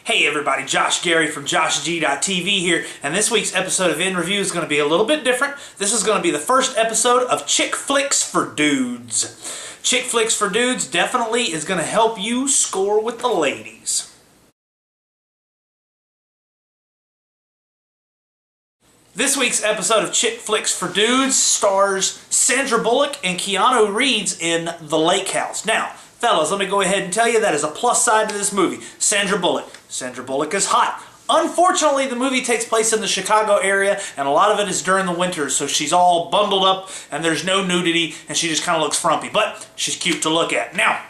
Hey everybody, Josh Gary from JoshG.tv here, and this week's episode of In Review is going to be a little bit different. This is going to be the first episode of Chick Flicks for Dudes. Chick Flicks for Dudes definitely is going to help you score with the ladies. This week's episode of Chick Flicks for Dudes stars Sandra Bullock and Keanu Reeves in The Lake House. Now, fellas, let me go ahead and tell you that is a plus side to this movie. Sandra Bullock. Sandra Bullock is hot. Unfortunately, the movie takes place in the Chicago area, and a lot of it is during the winter, so she's all bundled up, and there's no nudity, and she just kind of looks frumpy. But she's cute to look at. Now,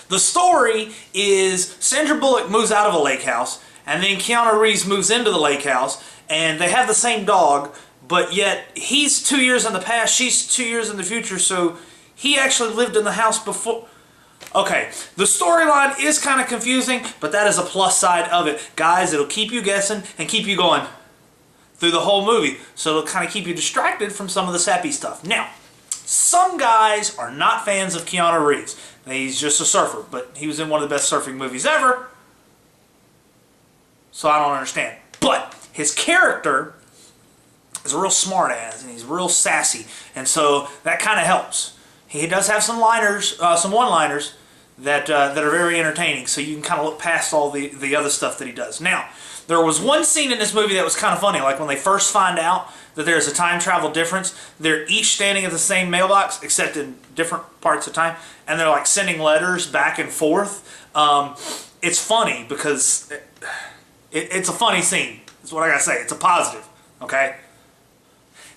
the story is Sandra Bullock moves out of a lake house, and then Keanu Reeves moves into the lake house, and they have the same dog, but yet he's 2 years in the past, she's 2 years in the future, so he actually lived in the house before. Okay, the storyline is kind of confusing, but that is a plus side of it. Guys, it'll keep you guessing and keep you going through the whole movie, so it'll kind of keep you distracted from some of the sappy stuff. Now, some guys are not fans of Keanu Reeves. He's just a surfer, but he was in one of the best surfing movies ever, so I don't understand. But his character is a real smart ass, and he's real sassy, and so that kind of helps. He does have some one-liners that are very entertaining, so you can kind of look past all the other stuff that he does. Now, there was one scene in this movie that was kind of funny, like when they first find out that there's a time travel difference. They're each standing at the same mailbox, except in different parts of time, and they're like sending letters back and forth. It's funny because it's a funny scene. That's what I gotta say. It's a positive, okay?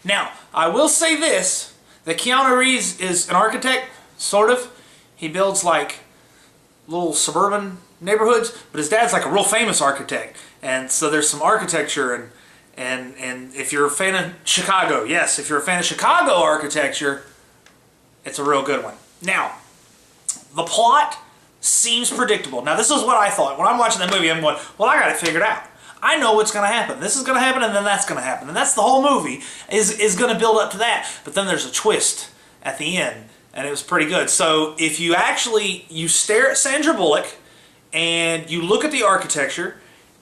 Now, I will say this. That Keanu Reeves is an architect, sort of. He builds like little suburban neighborhoods, but his dad's like a real famous architect. And so there's some architecture, and if you're a fan of Chicago, yes, if you're a fan of Chicago architecture, it's a real good one. Now, the plot seems predictable. Now, this is what I thought. When I'm watching that movie, I'm going, well, I got it figured out. I know what's going to happen. This is going to happen, and then that's going to happen. And that's the whole movie, is going to build up to that. But then there's a twist at the end, and it was pretty good. So if you stare at Sandra Bullock, and you look at the architecture,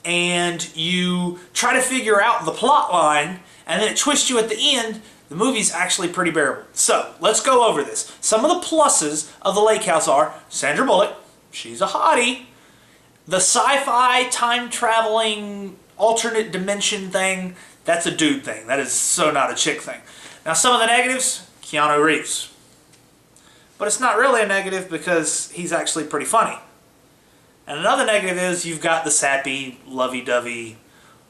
and you try to figure out the plot line, and then it twists you at the end, the movie's actually pretty bearable. So let's go over this. Some of the pluses of The Lake House are Sandra Bullock, she's a hottie. The sci-fi, time-traveling, alternate dimension thing, that's a dude thing. That is so not a chick thing. Now, some of the negatives, Keanu Reeves. But it's not really a negative because he's actually pretty funny. And another negative is you've got the sappy, lovey-dovey,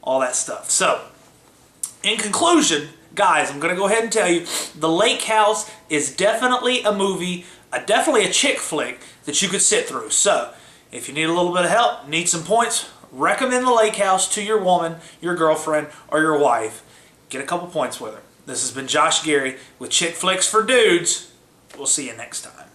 all that stuff. So, in conclusion, guys, I'm going to go ahead and tell you, The Lake House is definitely a movie, definitely a chick flick that you could sit through. So, if you need a little bit of help, need some points, recommend The Lake House to your woman, your girlfriend, or your wife. Get a couple points with her. This has been Josh Gary with Chick Flicks for Dudes. We'll see you next time.